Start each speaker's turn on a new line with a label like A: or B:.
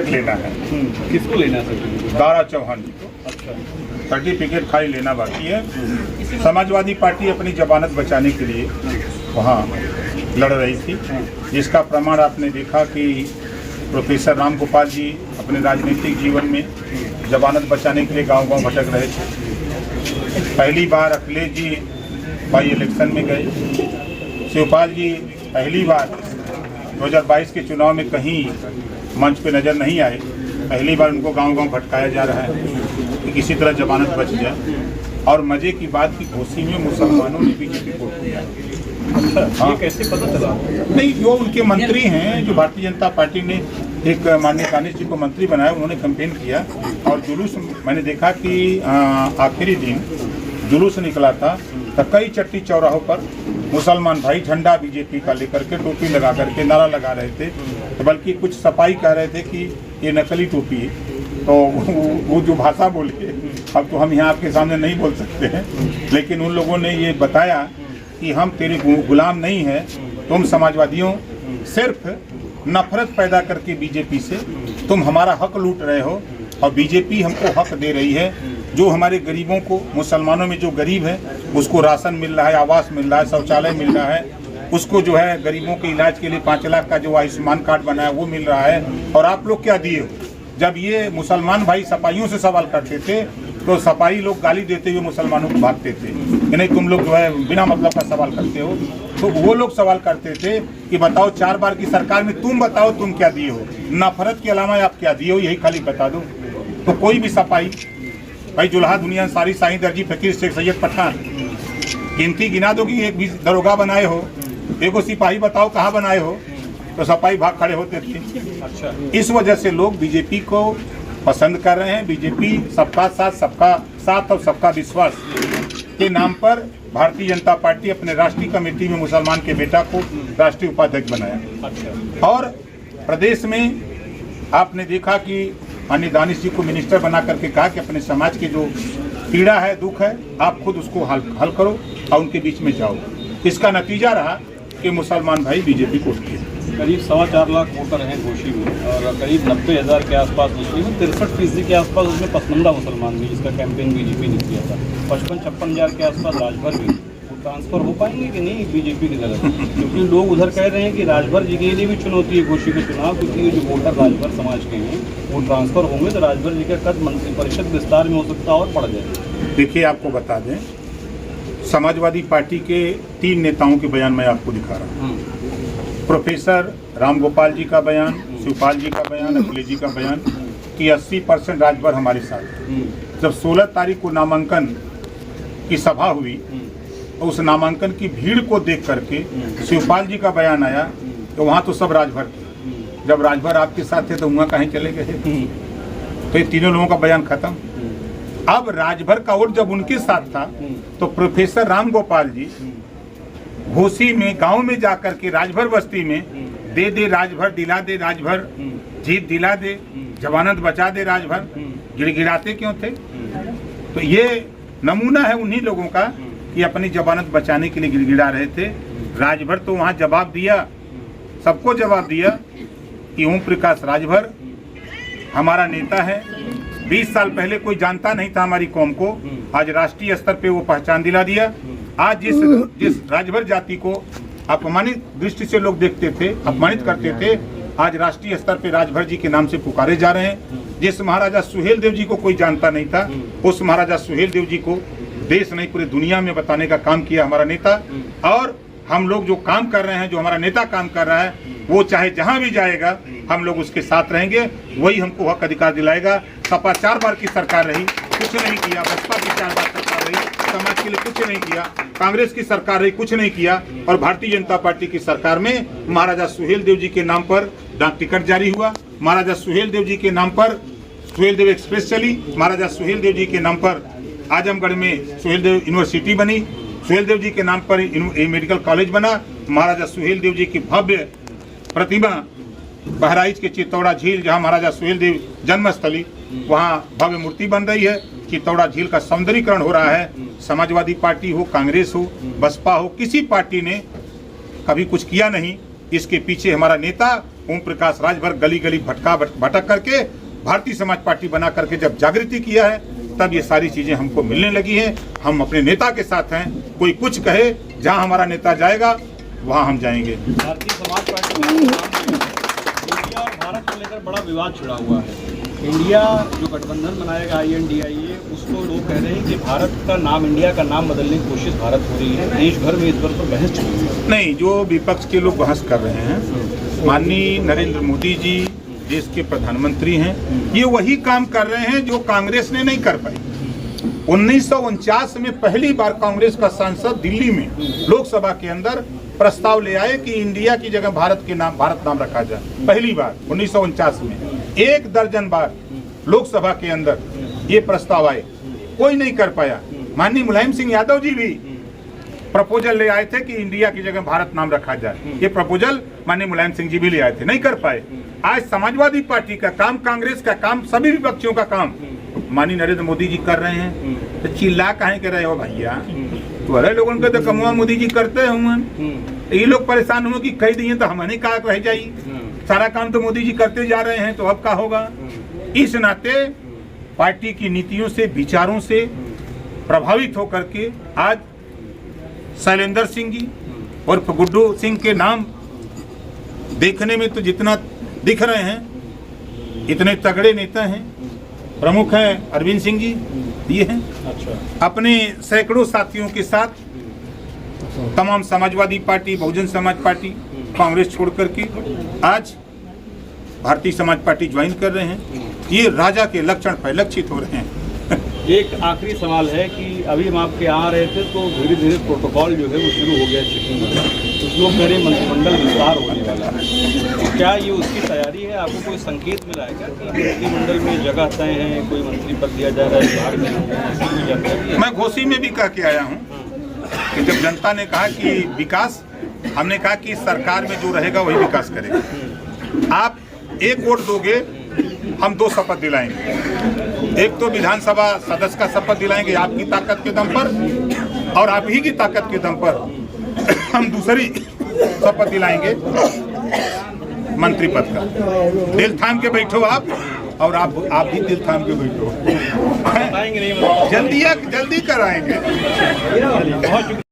A: लेना है।
B: किसको लेना है सर्टिफिकेट?
A: दारा चौहान जी को
B: अच्छा,
A: सर्टिफिकेट खाली लेना बाकी है। समाजवादी पार्टी अपनी जमानत बचाने के लिए वहाँ लड़ रही थी, जिसका प्रमाण आपने देखा कि प्रोफेसर राम गोपाल जी अपने राजनीतिक जीवन में जमानत बचाने के लिए गांव-गांव भटक रहे थे। पहली बार अखिलेश जी बाई इलेक्शन में गए। शिवपाल जी पहली बार 2022 के चुनाव में कहीं मंच पे नज़र नहीं आए। पहली बार उनको गांव-गांव भटकाया जा रहा है कि किसी तरह जमानत बच जाए। और मजे की बात की घोसी में मुसलमानों ने बीजेपी को किया।
B: हाँ, ये कैसे पता चला?
A: नहीं, जो उनके मंत्री हैं, जो भारतीय जनता पार्टी ने एक माननीय कानिश जी को मंत्री बनाया, उन्होंने कैंपेन किया और जुलूस मैंने देखा कि आखिरी दिन जुलूस निकला था तो कई चट्टी चौराहों पर मुसलमान भाई झंडा बीजेपी का लेकर के टोपी लगा करके नारा लगा रहे थे। तो बल्कि कुछ सफाई कह रहे थे कि ये नकली टोपी है। तो वो जो भाषा बोले, अब तो हम यहाँ आपके सामने नहीं बोल सकते हैं, लेकिन उन लोगों ने ये बताया कि हम तेरे गुलाम नहीं हैं, तुम समाजवादियों सिर्फ नफरत पैदा करके बीजेपी से तुम हमारा हक लूट रहे हो और बीजेपी हमको हक दे रही है। जो हमारे गरीबों को, मुसलमानों में जो गरीब है उसको राशन मिल रहा है, आवास मिल रहा है, शौचालय मिल रहा है, उसको जो है गरीबों के इलाज के लिए 5 लाख का जो आयुष्मान कार्ड बना है वो मिल रहा है। और आप लोग क्या दिए हो? जब ये मुसलमान भाई सपाइयों से सवाल करते थे तो सपाई लोग गाली देते हुए मुसलमानों को भागते थे कि नहीं तुम लोग जो है बिना मतलब का सवाल करते हो। तो वो लोग सवाल करते थे कि बताओ 4 बार की सरकार में तुम बताओ तुम क्या दिए हो, नफरत के अलावा आप क्या दिए हो, यही खाली बता दो। तो कोई भी सपाई भाई, जुल्हा दुनिया सारी साईं दर्जी फकीर शेख सैयद पठान, गिनती गिना दो कि एक भी दरोगा बनाए हो, एगो सिपाही बताओ कहाँ बनाए हो, तो सपाई भाग खड़े होते थे।
B: अच्छा,
A: इस वजह से लोग बीजेपी को पसंद कर रहे हैं। बीजेपी सबका साथ और सबका विश्वास के नाम पर भारतीय जनता पार्टी अपने राष्ट्रीय कमेटी में मुसलमान के बेटा को राष्ट्रीय उपाध्यक्ष बनाया।
B: अच्छा,
A: और प्रदेश में आपने देखा कि माननीय दानिश जी को मिनिस्टर बना करके कहा कि अपने समाज की जो पीड़ा है, दुख है, आप खुद उसको हल करो और उनके बीच में जाओ। इसका नतीजा रहा कि मुसलमान भाई बीजेपी को किए।
B: करीब 4.25 लाख वोटर हैं घोषी में और करीब 90,000 के आसपास मुस्लिम हैं। 63% के आसपास उसमें पसमंदा मुसलमान भी, जिसका कैंपेन बीजेपी ने किया था। 55-56 के आसपास राजभर भी। वो ट्रांसफर हो पाएंगे कि नहीं बीजेपी की तरफ? क्योंकि लोग उधर कह रहे हैं कि राजभर जी के लिए भी चुनौती है घोषी का चुनाव, क्योंकि ये जो वोटर राजभर समाज के हैं वो ट्रांसफर होंगे तो राजभर जी का कद मंत्रिपरिषद विस्तार में हो सकता और बढ़ जाए।
A: देखिए, आपको बता दें, समाजवादी पार्टी के 3 नेताओं के बयान मैं आपको दिखा रहा हूँ। प्रोफेसर राम गोपाल जी का बयान, शिवपाल जी का बयान, अखिलेश जी का बयान कि 80% राजभर हमारे साथ है। जब 16 तारीख को नामांकन की सभा हुई तो उस नामांकन की भीड़ को देख करके शिवपाल जी का बयान आया तो वहाँ तो सब राजभर थे। जब राजभर आपके साथ थे तो वहाँ कहीं चले गए? तो ये तीनों लोगों का बयान खत्म। अब राजभर का वोट जब उनके साथ था तो प्रोफेसर राम गोपाल जी घोसी में गांव में जाकर के राजभर बस्ती में दे राजभर, दिला दे राजभर, जीत दिला दे, जमानत बचा दे राजभर, गिड़गिड़ाते क्यों थे? तो ये नमूना है उन्हीं लोगों का कि अपनी जमानत बचाने के लिए गिड़गिड़ा रहे थे। राजभर तो वहाँ जवाब दिया, सबको जवाब दिया कि ओम प्रकाश राजभर हमारा नेता है। 20 साल पहले कोई जानता नहीं था हमारी कौम को, आज राष्ट्रीय स्तर पे वो पहचान दिला दिया। आज जिस राजभर जाति को अपमानित दृष्टि से लोग देखते थे, अपमानित करते थे, आज राष्ट्रीय स्तर पे राजभर जी के नाम से पुकारे जा रहे हैं। जिस महाराजा सुहेल देव जी को कोई जानता नहीं था, उस महाराजा सुहेल देव जी को देश नहीं पूरी दुनिया में बताने का काम किया हमारा नेता। और हम लोग जो काम कर रहे हैं, जो हमारा नेता काम कर रहा है, वो चाहे जहां भी जाएगा हम लोग उसके साथ रहेंगे, वही हमको हक अधिकार दिलाएगा। सपा 4 बार की सरकार रही, कुछ नहीं किया। बसपा की 4 बार सरकार रही, समाज के लिए कुछ नहीं किया। कांग्रेस की सरकार रही, कुछ नहीं किया। और भारतीय जनता पार्टी की सरकार में महाराजा सुहेल देव जी के नाम पर डाक टिकट जारी हुआ, महाराजा सुहेल देव जी के नाम पर सुहेल देव एक्सप्रेस चली, महाराजा सुहेल देव जी के नाम पर आजमगढ़ में सुहेल देव यूनिवर्सिटी बनी, सुहेल देव जी के नाम पर मेडिकल कॉलेज बना, महाराजा सुहेल देव जी की भव्य प्रतिमा बहराइच के चित्तौड़ा झील, जहां महाराजा सुहेल देव जन्मस्थली, वहां भव्य मूर्ति बन रही है। चित्तौड़ा झील का सौंदर्यीकरण हो रहा है। समाजवादी पार्टी हो, कांग्रेस हो, बसपा हो, किसी पार्टी ने कभी कुछ किया नहीं। इसके पीछे हमारा नेता ओम प्रकाश राजभर गली गली भटक करके भारतीय समाज पार्टी बना करके जब जागृति किया है, तब ये सारी चीजें हमको मिलने लगी हैं। हम अपने नेता के साथ हैं, कोई कुछ कहे, जहां हमारा नेता जाएगा वहां हम जाएंगे।
B: भारतीय समाज पार्टी में इंडिया और भारत को लेकर बड़ा विवाद छिड़ा हुआ है। इंडिया जो गठबंधन बनाएगा INDIA, उसको लोग कह रहे हैं कि भारत का नाम, इंडिया का नाम बदलने की कोशिश भारत हो रही है। देश भर में इस पर बहस चल रही है।
A: नहीं, जो विपक्ष के लोग बहस कर रहे हैं, माननीय नरेंद्र मोदी जी देश के प्रधानमंत्री हैं, ये वही काम कर रहे हैं जो कांग्रेस ने नहीं कर पाई। 1949 में पहली बार कांग्रेस का सांसद दिल्ली में लोकसभा के अंदर प्रस्ताव ले आए कि इंडिया की जगह भारत नाम रखा जाए। पहली बार 1949 में 1 दर्जन बार लोकसभा के अंदर ये प्रस्ताव आए, कोई नहीं कर पाया। माननीय मुलायम सिंह यादव जी भी प्रपोजल ले आए थे कि इंडिया की जगह भारत नाम रखा जाए। ये प्रपोजल माननीय मुलायम सिंह जी भी ले आए थे, नहीं कर पाए। आज समाजवादी पार्टी का काम, कांग्रेस का काम, सभी विपक्षियों का काम माननीय नरेंद्र मोदी जी कर रहे हैं। तो चिल्ला काहे कर रहे हो भैया? तुम्हारे लोगों के तो कमुआ मोदी जी करते हुए, ये लोग परेशान हुए कि कह दिए तो हमने कहा रह जाई, सारा काम तो मोदी जी करते जा रहे हैं, तो अब क्या होगा? इस नाते पार्टी की नीतियों से, विचारों से प्रभावित होकर के आज शैलेंद्र सिंह जी और गुड्डू सिंह के नाम देखने में तो जितना दिख रहे हैं, इतने तगड़े नेता हैं। प्रमुख हैं अरविंद सिंह जी, ये हैं। अच्छा। अपने सैकड़ों साथियों के साथ तमाम समाजवादी पार्टी, बहुजन समाज पार्टी, कांग्रेस छोड़ करके आज भारतीय समाज पार्टी ज्वाइन कर रहे हैं। ये राजा के लक्षण परिलक्षित हो रहे हैं।
B: एक आखिरी सवाल है कि अभी हम आपके आ रहे थे तो धीरे धीरे प्रोटोकॉल जो है वो शुरू हो गया चेकिंग का। कुछ लोग कह रहे हैं मंत्रिमंडल विस्तार होने वाला है, क्या ये उसकी तैयारी है? आपको कोई संकेत मिला है क्या कि मंत्रिमंडल में जगह तय है, कोई मंत्री पद दिया जा रहा है बिहार में?
A: मैं घोसी में भी कह के आया हूँ कि जब जनता ने कहा कि विकास, हमने कहा कि सरकार में जो रहेगा वही विकास करेगा। आप एक वोट दोगे, हम 2 शपथ दिलाएंगे। एक तो विधानसभा सदस्य का शपथ दिलाएंगे आपकी ताकत के दम पर, और आप ही की ताकत के दम पर हम दूसरी शपथ दिलाएंगे मंत्री पद का। दिल थाम के बैठो आप, और आप भी दिल थाम के बैठो। जल्दी कराएंगे।